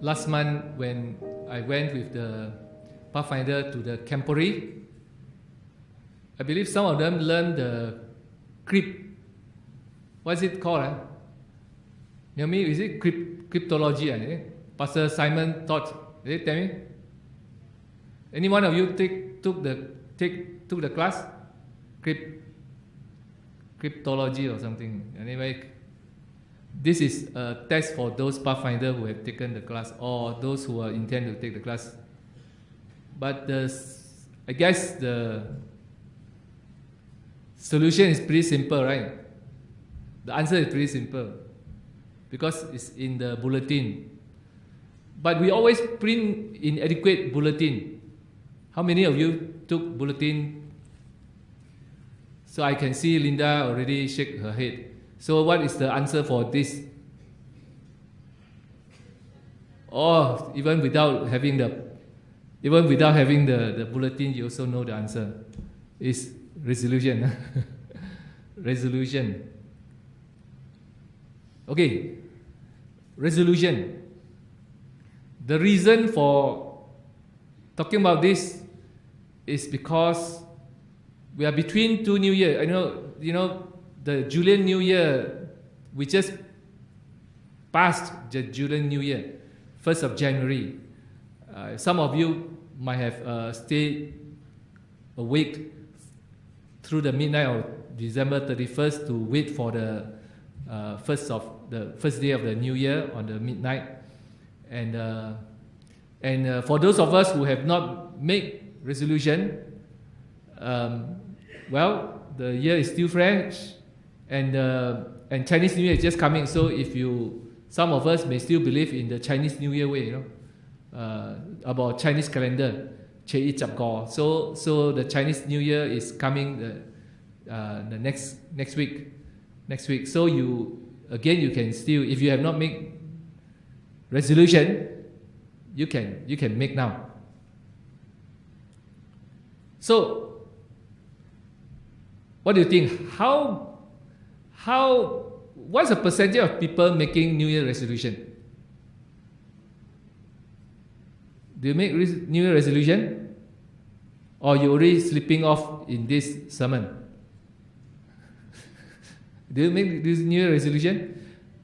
last month when I went with the Pathfinder to the Camporee, I believe some of them learned the what's it called? Naomi, is it cryptology? Pastor Simon taught. Did he tell me? Any one of you took the class? Cryptology or something. Anyway, this is a test for those Pathfinder who have taken the class or those who are intend to take the class. But I guess the solution is pretty simple, right? The answer is pretty simple because it's in the bulletin. But we always print inadequate bulletin. How many of you took bulletin? So I can see Linda already shake her head. So what is the answer for this? Oh, even without having the bulletin, you also know the answer. It's resolution. Resolution. Okay. Resolution. The reason for talking about this is because we are between two New Year. You know, the Julian New Year, we just passed the Julian New Year, 1st of January. Some of you might have stayed awake through the midnight of December 31st to wait for the first day of the New Year on the midnight. And for those of us who have not made resolution, well, the year is still fresh, and Chinese New Year is just coming. So some of us may still believe in the Chinese New Year way, about Chinese calendar, So the Chinese New Year is coming the next week. So you can still, if you have not made resolution, you can make now. So what do you think? What's the percentage of people making New Year resolution? Do you make New Year resolution? Or you already sleeping off in this sermon? Do you make this New Year resolution?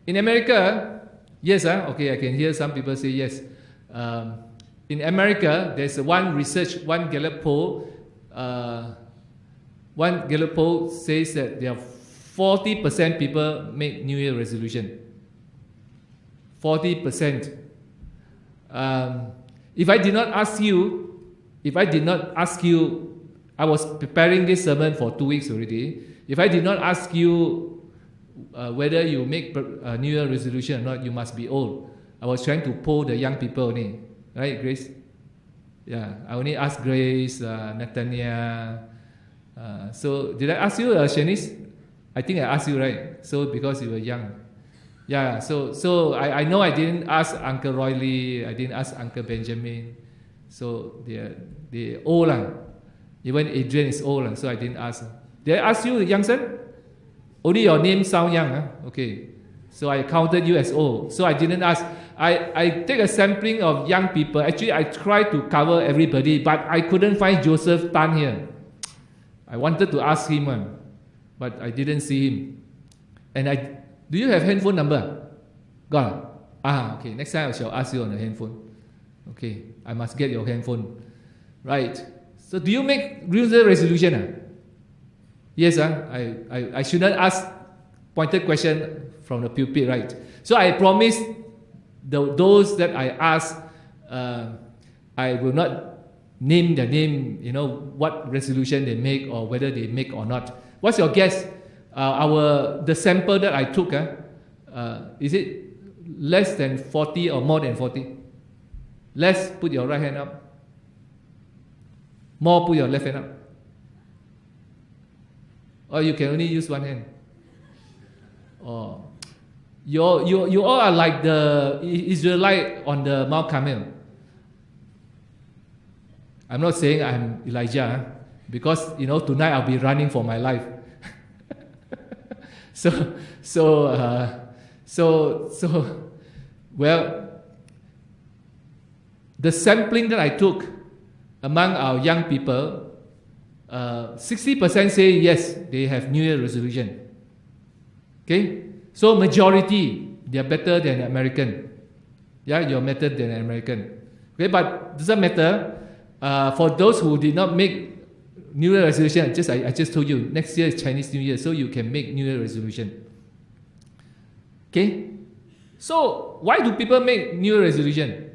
In America, yes, okay, I can hear some people say yes. In America, there's one Gallup poll. One Gallup poll says that there are 40% people make New Year resolution. 40%. If I did not ask you, I was preparing this sermon for 2 weeks already. If I did not ask you whether you make a New Year resolution or not, you must be old. I was trying to poll the young people only. Right, Grace? Yeah, I only asked Grace, Nathania. So, did I ask you, Shanice? I think I asked you, right? So, because you were young. Yeah, so I know I didn't ask Uncle Roy Lee, I didn't ask Uncle Benjamin. So, they're old. Even Adrian is old, so I didn't ask. Did I ask you, young son? Only your name sound young. Okay. So I counted you as old. So I didn't ask. I take a sampling of young people. Actually, I tried to cover everybody, but I couldn't find Joseph Tan here. I wanted to ask him, but I didn't see him. And do you have handphone number? Got it? Okay. Next time I shall ask you on the handphone. Okay. I must get your handphone. Right. So do you make New Year resolution? Yes, I should not ask pointed question from the pulpit, right? So I promise those that I ask, I will not name their name, what resolution they make or whether they make or not. What's your guess? The sample that I took, is it less than 40 or more than 40? Less, put your right hand up. More, put your left hand up. Or you can only use one hand. Oh, you all are like the Israelite on the Mount Carmel. I'm not saying I'm Elijah, because tonight I'll be running for my life. So well, the sampling that I took among our young people, 60% say yes, they have New Year resolution. Okay? So majority, they are better than American. Yeah, you're better than American. Okay, but doesn't matter. For those who did not make New Year resolution, I just told you, next year is Chinese New Year, so you can make New Year resolution. Okay? So, why do people make New Year resolution?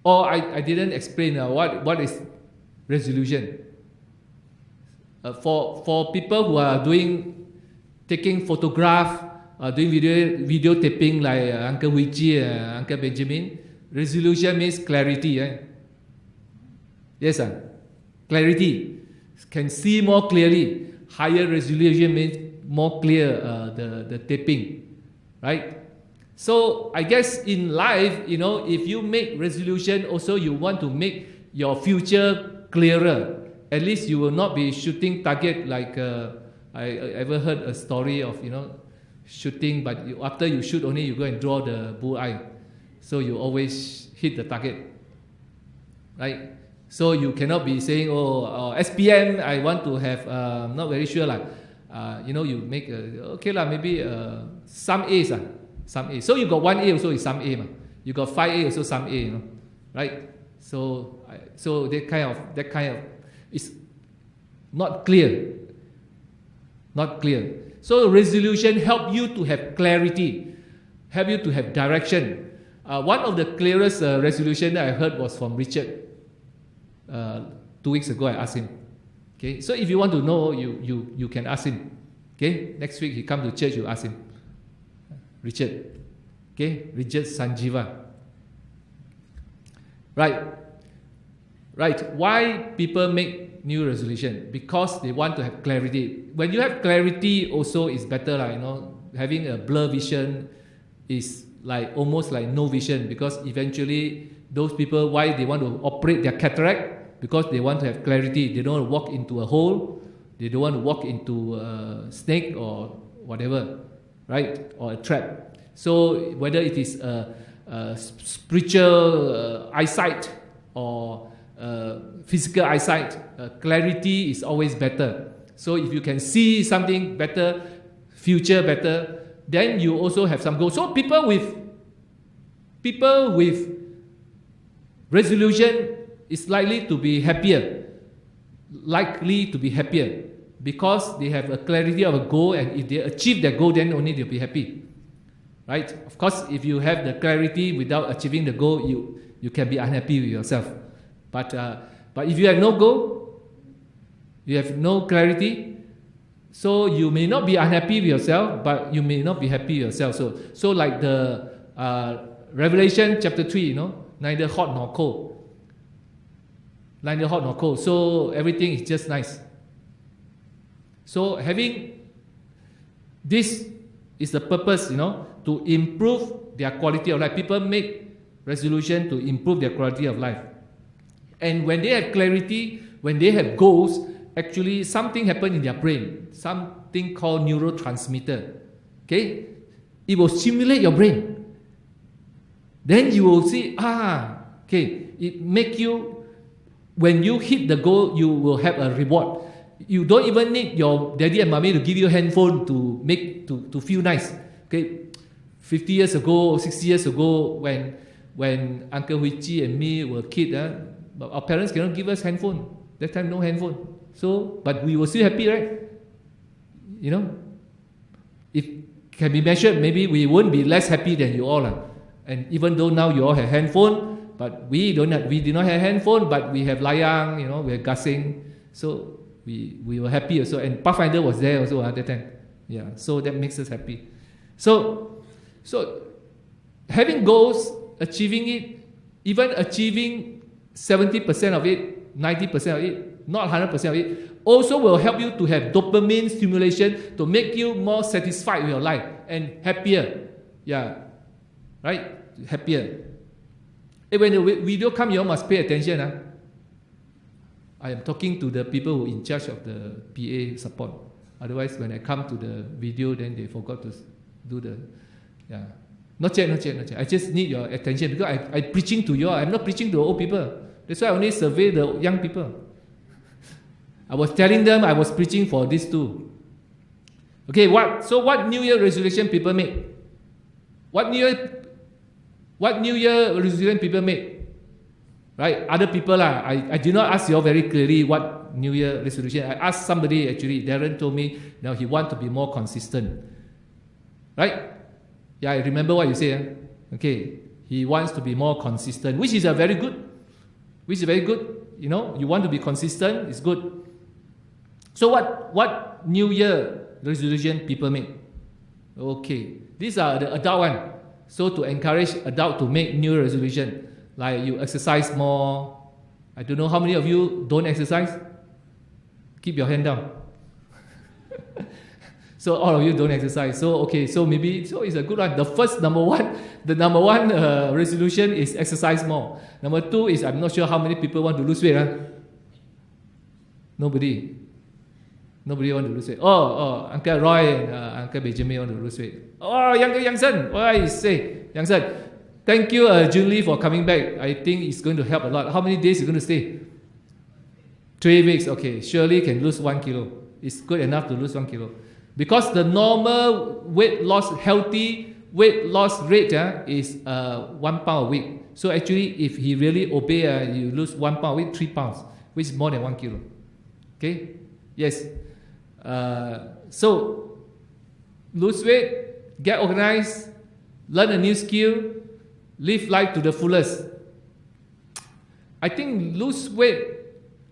Or I didn't explain what is resolution. For people who are taking photograph, doing video taping like Uncle Hui-Ji, Uncle Benjamin, resolution means clarity. Yes, sir. Clarity. Can see more clearly. Higher resolution means more clear the taping. Right? So I guess in life, if you make resolution, also you want to make your future clearer. At least you will not be shooting target like I ever heard a story of shooting, but after you shoot only you go and draw the bullseye, so you always hit the target, right? So you cannot be saying SPM I want to have not very sure you make maybe some A's some A. So you got 1 A also is some A you got 5 A also some A, right? So that kind of is not clear. So resolution help you to have clarity, help you to have direction. One of the clearest resolution that I heard was from Richard. 2 weeks ago I asked him. Okay, so if you want to know, you can ask him. Okay, next week he come to church, you ask him. Richard. Okay, Richard Sanjiva. Right. Why people make new resolution? Because they want to have clarity. When you have clarity, also is better. Having a blur vision is almost like no vision, because eventually those people, why they want to operate their cataract? Because they want to have clarity. They don't want to walk into a hole. They don't want to walk into a snake or whatever, right? Or a trap. So whether it is a spiritual eyesight or physical eyesight, clarity is always better. So if you can see something better, future better, then you also have some goals. So people with resolution is likely to be happier, because they have a clarity of a goal, and if they achieve their goal, then only they'll be happy. Right? Of course, if you have the clarity without achieving the goal, you can be unhappy with yourself. But if you have no goal, you have no clarity, so you may not be unhappy with yourself, but you may not be happy with yourself. So like the Revelation chapter 3, neither hot nor cold. Neither hot nor cold. So everything is just nice. So having this is the purpose, to improve their quality of life. People make resolution to improve their quality of life. And when they have clarity, when they have goals, actually something happens in their brain, something called neurotransmitter. Okay? It will stimulate your brain. Then you will see, it make you, when you hit the goal, you will have a reward. You don't even need your daddy and mommy to give you a handphone to feel nice. Okay? 50 years ago, 60 years ago, when Uncle Hui-Ji and me were kids, our parents cannot give us handphone. That time no handphone. So, but we were still happy, right? It can be measured. Maybe we won't be less happy than you all. And even though now you all have handphone, but we did not have handphone, but we have layang, we have gasing. So we were happy also. And Pathfinder was there also at that time. Yeah, so that makes us happy. So having goals, achieving it, even achieving 70% of it, 90% of it, not 100% of it, also will help you to have dopamine stimulation to make you more satisfied with your life and happier. Yeah, right? Happier. And when the video comes, you all must pay attention. I am talking to the people who are in charge of the PA support. Otherwise, when I come to the video, then they forgot to do the, Not yet. I just need your attention because I'm preaching to you. I'm not preaching to old people. That's why I only survey the young people. I was telling them I was preaching for these two. Okay, what New Year resolution people make? What New Year resolution people make? Right? Other people I did not ask you all very clearly what New Year resolution. I asked somebody actually. Darren told me now he wants to be more consistent. Right? Yeah, I remember what you say. Okay, he wants to be more consistent, which is very good. You know, you want to be consistent, it's good. So what New Year resolution people make? Okay, these are the adult one. So to encourage adult to make New Year resolution, like you exercise more. I don't know how many of you don't exercise. Keep your hand down. So all of you don't exercise. So okay, so maybe it's a good one. The number one resolution is exercise more. Number 2 is I'm not sure how many people want to lose weight. Nobody want to lose weight. Oh, Uncle Roy and Uncle Benjamin want to lose weight. Oh, Yang-Sen. What I say, Yang-Sen. Thank you, Jun Lee, for coming back. I think it's going to help a lot. How many days are you going to stay? 3 weeks. Okay, surely can lose 1 kilo. It's good enough to lose 1 kilo. Because the normal healthy weight loss rate is 1 pound a week. So actually, if he really obey, you lose 1 pound a week, 3 pounds, which is more than 1 kilo. Okay? Yes. So, lose weight, get organized, learn a new skill, live life to the fullest. I think lose weight,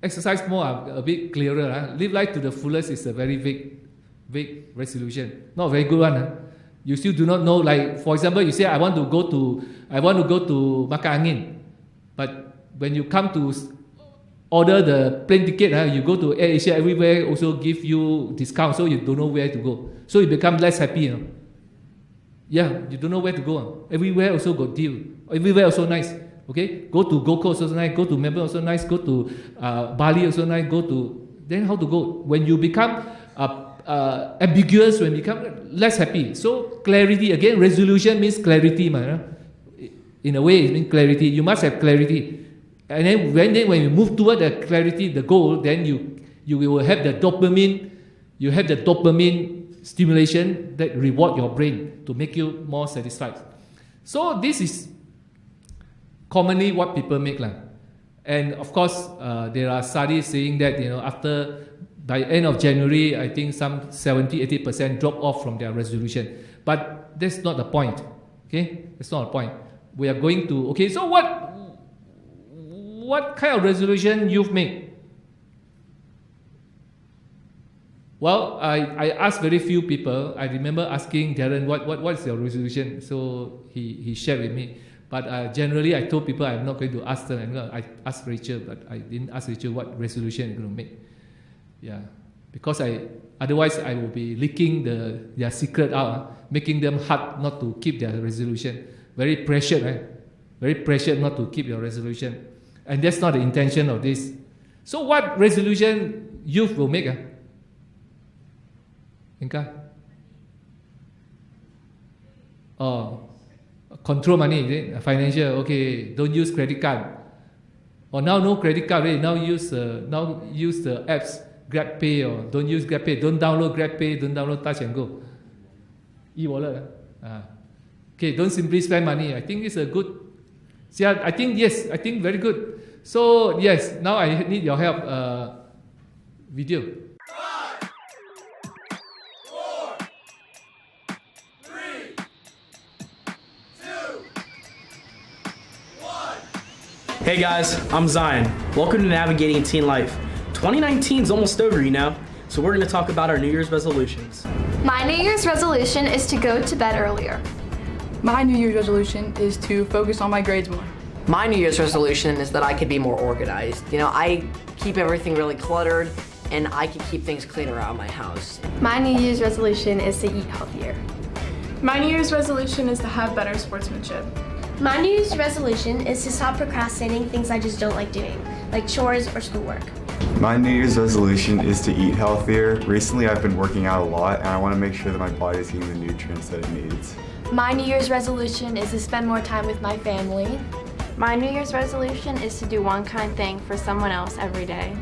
exercise more a bit clearer. Live life to the fullest is a very vague resolution. Not a very good one. You still do not know. Like for example, you say I want to go to Makan Angin, but when you come to order the plane ticket, you go to Air Asia. Everywhere also give you discount, so you don't know where to go. So you become less happy. Yeah, you don't know where to go. Everywhere also got deal. Everywhere also nice. Okay, go to Gold Coast also nice. Go to Melbourne also nice. Go to Bali also nice. Then how to go? When you become ambiguous, when you become less happy. So clarity, again, resolution means clarity. In a way, it means clarity. You must have clarity. And then when you move toward the clarity, the goal, then you will have the dopamine. You have the dopamine stimulation that reward your brain to make you more satisfied. So this is commonly what people make. And of course, there are studies saying that by end of January, I think some 70-80% drop off from their resolution. But that's not the point. Okay? That's not the point. We are going to... Okay, so what kind of resolution you've made? Well, I asked very few people. I remember asking Darren, what's your resolution? So he shared with me. But generally, I told people I'm not going to ask them. I asked Rachel, but I didn't ask Rachel what resolution you're going to make. Yeah, because otherwise I will be leaking their secret out, making them hard not to keep their resolution. Very pressured, right? Very pressured not to keep your resolution. And that's not the intention of this. So what resolution youth will make? Inka? Oh, control money, is it? Financial, okay. Don't use credit card. Now no credit card, right? Now use the apps. GrabPay or don't use GrabPay. Don't download GrabPay. Don't download Touch and Go. E-wallet. Okay, don't simply spend money. I think it's a good... See, I think very good. So, yes, now I need your help. Video. 5, 4, 3, 2, 1. Hey guys, I'm Zion. Welcome to Navigating Teen Life. 2019 is almost over, so we're going to talk about our New Year's resolutions. My New Year's resolution is to go to bed earlier. My New Year's resolution is to focus on my grades more. My New Year's resolution is that I could be more organized. I keep everything really cluttered, and I can keep things clean around my house. My New Year's resolution is to eat healthier. My New Year's resolution is to have better sportsmanship. My New Year's resolution is to stop procrastinating things I just don't like doing, like chores or schoolwork. My New Year's resolution is to eat healthier. Recently, I've been working out a lot, and I want to make sure that my body is getting the nutrients that it needs. My New Year's resolution is to spend more time with my family. My New Year's resolution is to do one kind thing for someone else every day.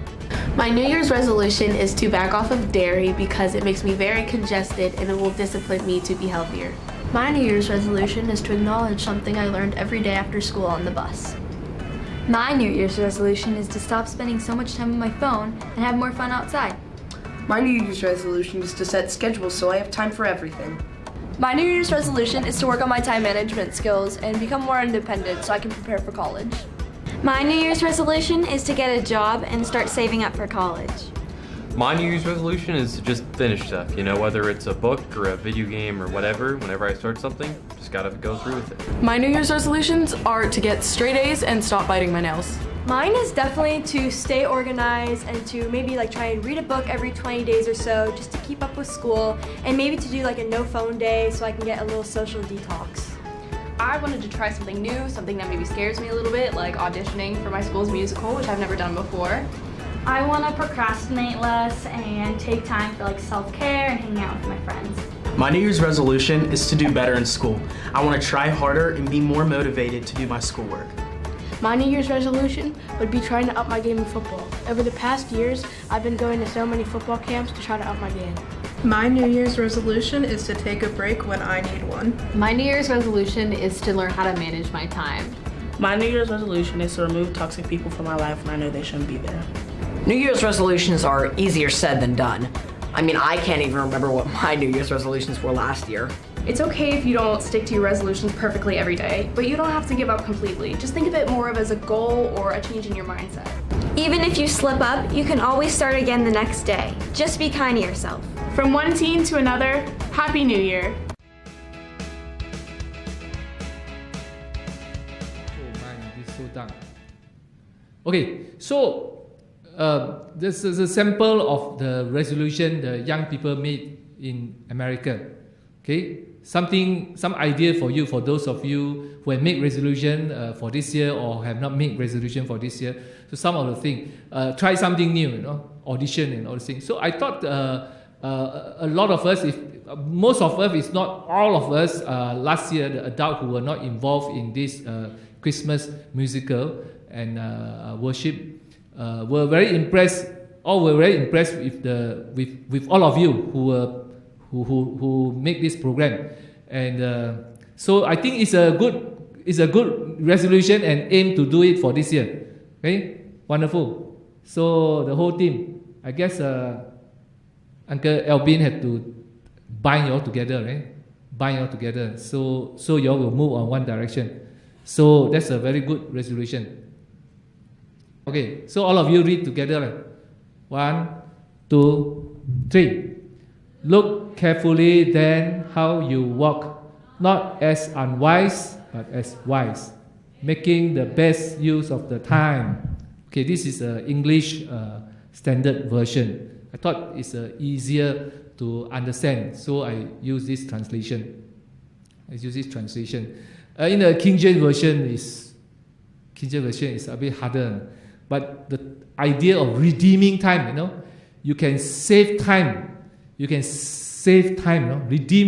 My New Year's resolution is to back off of dairy because it makes me very congested and it will discipline me to be healthier. My New Year's resolution is to acknowledge something I learned every day after school on the bus. My New Year's resolution is to stop spending so much time on my phone and have more fun outside. My New Year's resolution is to set schedules so I have time for everything. My New Year's resolution is to work on my time management skills and become more independent so I can prepare for college. My New Year's resolution is to get a job and start saving up for college. My New Year's resolution is to just finish stuff, whether it's a book or a video game or whatever. Whenever I start something, just gotta go through with it. My New Year's resolutions are to get straight A's and stop biting my nails. Mine is definitely to stay organized and to maybe try and read a book every 20 days or so just to keep up with school, and maybe to do a no phone day so I can get a little social detox. I wanted to try something new, something that maybe scares me a little bit, like auditioning for my school's musical, which I've never done before. I want to procrastinate less and take time for self-care and hang out with my friends. My New Year's resolution is to do better in school. I want to try harder and be more motivated to do my schoolwork. My New Year's resolution would be trying to up my game in football. Over the past years, I've been going to so many football camps to try to up my game. My New Year's resolution is to take a break when I need one. My New Year's resolution is to learn how to manage my time. My New Year's resolution is to remove toxic people from my life when I know they shouldn't be there. New Year's resolutions are easier said than done. I can't even remember what my New Year's resolutions were last year. It's okay if you don't stick to your resolutions perfectly every day, but you don't have to give up completely. Just think of it more of as a goal or a change in your mindset. Even if you slip up, you can always start again the next day. Just be kind to yourself. From one teen to another, Happy New Year. Okay, so this is a sample of the resolution the young people made in America. Okay, some idea for you, for those of you who have made resolution for this year or have not made resolution for this year. So some of the things, try something new, audition and all these things. So I thought a lot of us, most of us, if not all of us, last year, the adults who were not involved in this Christmas musical and worship, were very impressed. All were very impressed with all of you who make this program, and so I think it's a good resolution and aim to do it for this year. Okay, wonderful. So the whole team, I guess Uncle Albin had to bind you all together, right? Bind you all together, so you all will move on one direction. So that's a very good resolution. Okay, so all of you read together. 1, 2, 3. Look carefully then how you walk, not as unwise, but as wise, making the best use of the time. Okay, this is an English standard version. I thought it's easier to understand, so I use this translation. In the King James version is a bit harder, but the idea of redeeming time, you can save time. Redeem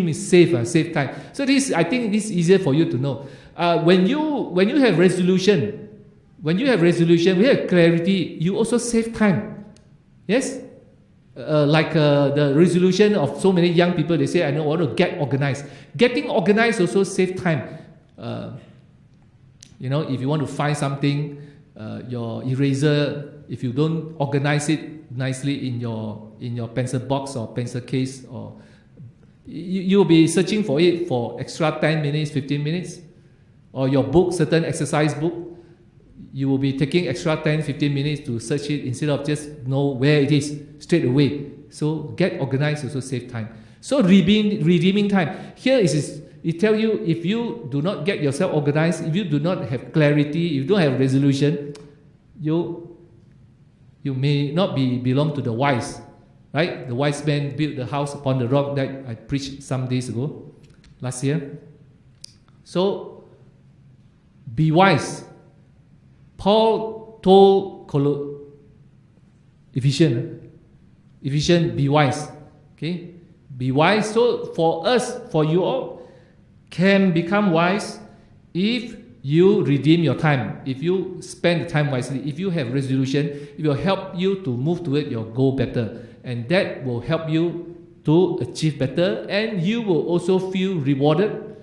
is save time. So I think this is easier for you to know. When you have resolution, we have clarity. You also save time. Yes, the resolution of so many young people. They say, I want to get organized. Getting organized also save time. If you want to find something, your eraser, if you don't organize it nicely in your pencil box or pencil case, or you'll be searching for it for extra 10 minutes, 15 minutes, or your book, certain exercise book, you will be taking extra 10, 15 minutes to search it instead of just know where it is straight away. So get organized also save time. So redeeming time. Here it tells you, if you do not get yourself organized, if you do not have clarity, you don't have resolution, you may not belong to the wise, right? The wise man built the house upon the rock that I preached some days ago, last year. So be wise. Paul told Efficient, be wise. Okay? Be wise. So for us, for you all, can become wise if you redeem your time, if you spend the time wisely, if you have resolution, it will help you to move toward your goal better. And that will help you to achieve better, and you will also feel rewarded.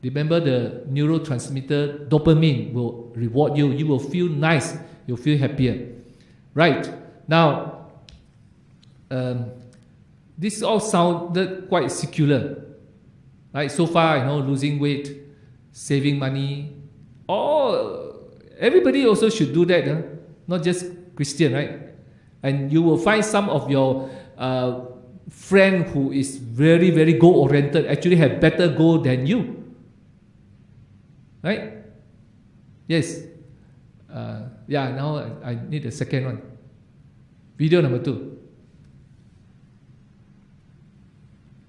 Remember, the neurotransmitter dopamine will reward you. You will feel nice. You'll feel happier. Right. Now, this all sounded quite secular. Right? So far, losing weight, saving money, everybody also should do that. Not just Christian, right? And you will find some of your friend who is very, very goal-oriented actually have better goal than you. Right? Yes. Now I need a second one. Video number 2.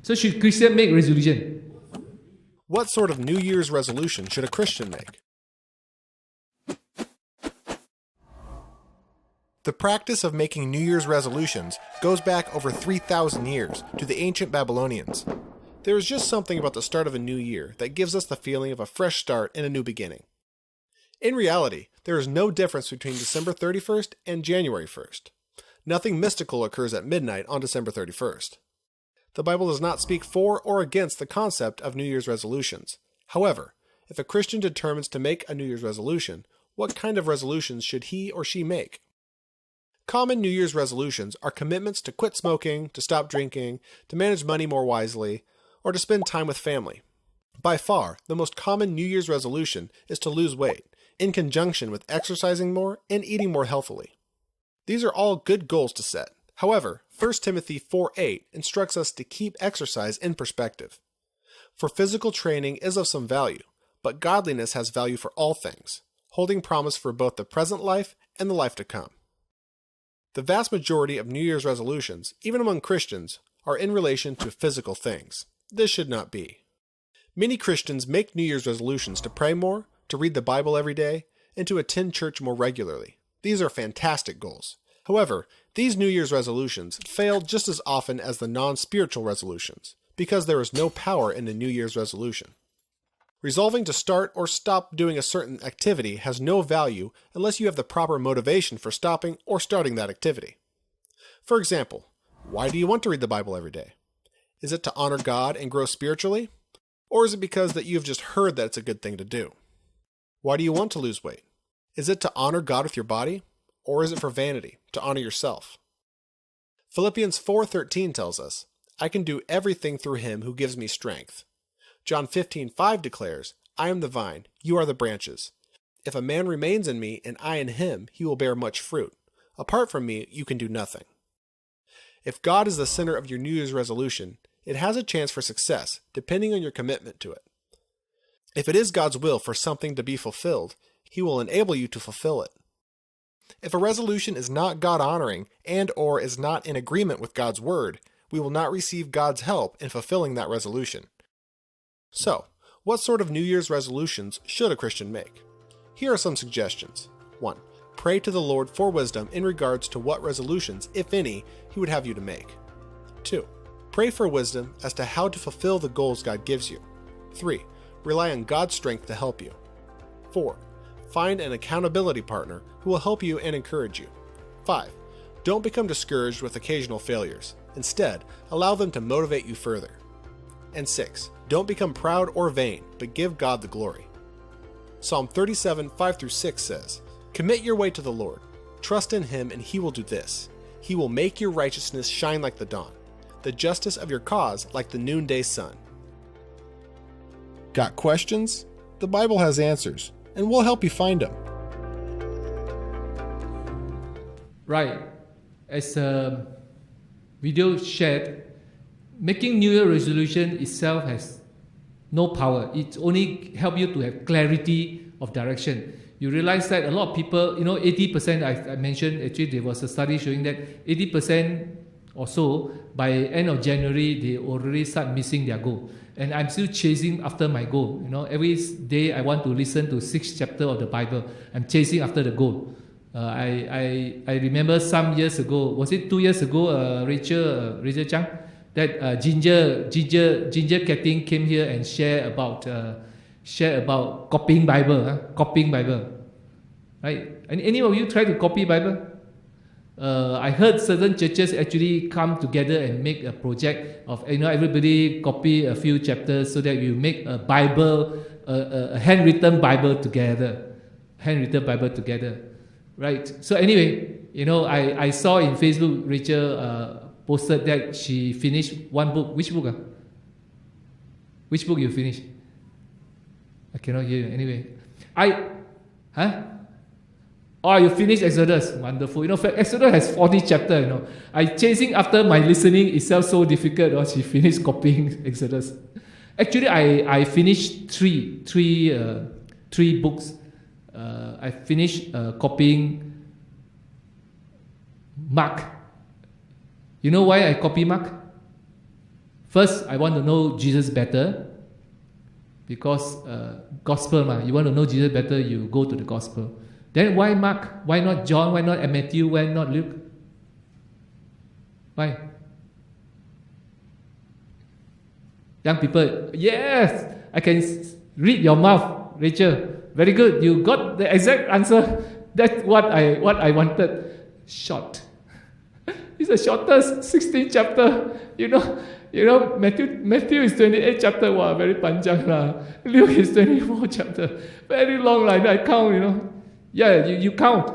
So should Christian make resolution? What sort of New Year's resolution should a Christian make? The practice of making New Year's resolutions goes back over 3,000 years to the ancient Babylonians. There is just something about the start of a new year that gives us the feeling of a fresh start and a new beginning. In reality, there is no difference between December 31st and January 1st. Nothing mystical occurs at midnight on December 31st. The Bible does not speak for or against the concept of New Year's resolutions. However, if a Christian determines to make a New Year's resolution, what kind of resolutions should he or she make? Common New Year's resolutions are commitments to quit smoking, to stop drinking, to manage money more wisely, or to spend time with family. By far, the most common New Year's resolution is to lose weight, in conjunction with exercising more and eating more healthily. These are all good goals to set. However, 1 Timothy 4:8 instructs us to keep exercise in perspective. For physical training is of some value, but godliness has value for all things, holding promise for both the present life and the life to come. The vast majority of New Year's resolutions, even among Christians, are in relation to physical things. This should not be. Many Christians make New Year's resolutions to pray more, to read the Bible every day, and to attend church more regularly. These are fantastic goals. However, these New Year's resolutions fail just as often as the non-spiritual resolutions, because there is no power in a New Year's resolution. Resolving to start or stop doing a certain activity has no value unless you have the proper motivation for stopping or starting that activity. For example, why do you want to read the Bible every day? Is it to honor God and grow spiritually? Or is it because that you've just heard that it's a good thing to do? Why do you want to lose weight? Is it to honor God with your body? Or is it for vanity, to honor yourself? Philippians 4:13 tells us, I can do everything through him who gives me strength. John 15:5 declares, I am the vine, you are the branches. If a man remains in me and I in him, he will bear much fruit. Apart from me, you can do nothing. If God is the center of your New Year's resolution, it has a chance for success, depending on your commitment to it. If it is God's will for something to be fulfilled, he will enable you to fulfill it. If a resolution is not God-honoring and or is not in agreement with God's word, we will not receive God's help in fulfilling that resolution. So, what sort of New Year's resolutions should a Christian make? Here are some suggestions. 1. Pray to the Lord for wisdom in regards to what resolutions, if any, he would have you to make. 2. Pray for wisdom as to how to fulfill the goals God gives you. 3. Rely on God's strength to help you. 4. Find an accountability partner who will help you and encourage you. 5. Don't become discouraged with occasional failures. Instead, allow them to motivate you further. And 6. Don't become proud or vain, but give God the glory. Psalm 37:5-6 says, Commit your way to the Lord. Trust in him and he will do this. He will make your righteousness shine like the dawn, the justice of your cause like the noonday sun. Got questions? The Bible has answers, and we'll help you find them. Right. As a video shared, making New Year resolution itself has no power. It only helps you to have clarity of direction. You realize that a lot of people, 80%, I mentioned, actually there was a study showing that 80% or so, by end of January, they already start missing their goal. And I'm still chasing after my goal. Every day I want to listen to 6 chapters of the Bible. I'm chasing after the goal. I remember some years ago, was it 2 years ago, Rachel Chang, that Ginger Ketting came here and share about copying Bible, right? And any of you try to copy Bible? I heard certain churches actually come together and make a project of everybody copy a few chapters so that you make a Bible, a handwritten Bible together, right? So anyway, I saw in Facebook Rachel posted that she finished one book. Which book? Which book you finished? I cannot hear you. Anyway, Oh, you finished Exodus. Wonderful. Exodus has 40 chapters. I chasing after my listening itself so difficult. She finished copying Exodus. Actually, I finished three books. I finished copying Mark. You know why I copy Mark? First, I want to know Jesus better. Because gospel, you want to know Jesus better, you go to the gospel. Then why Mark? Why not John? Why not Matthew? Why not Luke? Why? Young people, yes, I can read your mouth, Rachel. Very good. You got the exact answer. That's what I wanted. Short. It's the shortest 16 chapter. Matthew is 28 chapter. Wow, very panjang lah. Luke is 24 chapter. Very long like I count. Yeah, you count.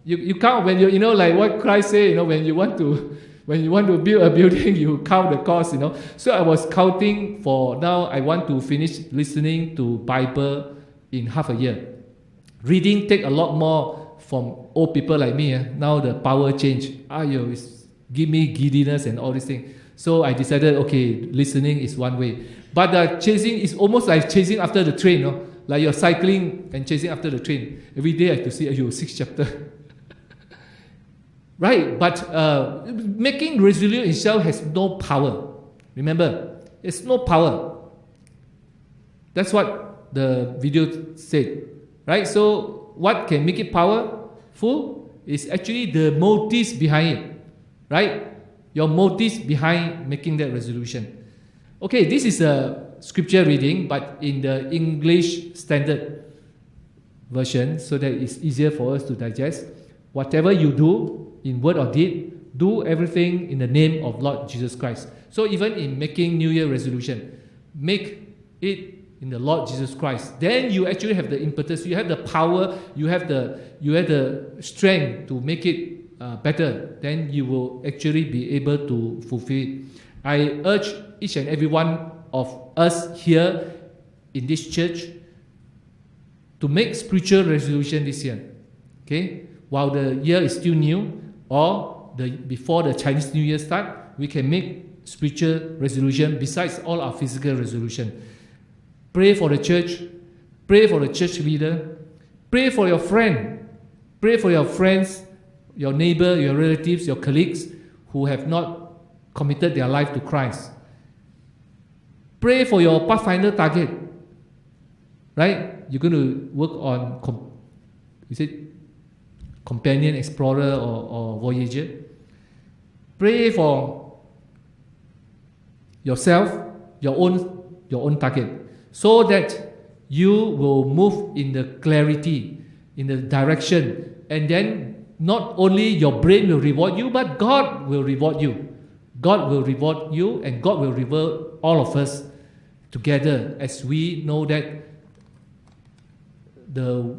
You count when like what Christ say. When you want to build a building, you count the cost. So I was counting for now. I want to finish listening to Bible in half a year. Reading take a lot more from old people like me. Now the power change. Give me giddiness and all these things. So I decided, okay, listening is one way. But chasing is almost like chasing after the train. Like you're cycling and chasing after the train. Every day I have to see 6 chapters. Right, but making resolution itself has no power. Remember, it's no power. That's what the video said. Right, so what can make it powerful is actually the motives behind it. Right, your motives behind making that resolution. Okay, this is a scripture reading, but in the English Standard Version, so that it's easier for us to digest. Whatever you do, in word or deed, do everything in the name of Lord Jesus Christ. So even in making New Year resolution, make it in the Lord Jesus Christ. Then you actually have the impetus, you have the power, you have the strength to make it better. Then you will actually be able to fulfill it. I urge each and every one of us here in this church to make spiritual resolution this year. Okay? While the year is still new, or before the Chinese New Year start, we can make spiritual resolution besides all our physical resolution. Pray for the church, pray for the church leader, pray for your friend, pray for your friends, your neighbor, your relatives, your colleagues who have not committed their life to Christ. Pray for your Pathfinder target. Right? You're going to work on, Companion, Explorer, or Voyager. Pray for yourself, your own target, so that you will move in the clarity, in the direction, and then not only your brain will reward you, but God will reward you. God will reward you, and God will reward all of us together as we know that the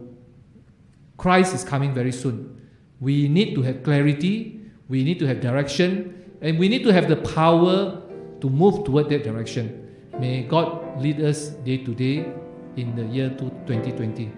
Christ is coming very soon. We need to have clarity, we need to have direction, and we need to have the power to move toward that direction. May God lead us day to day in the year 2020.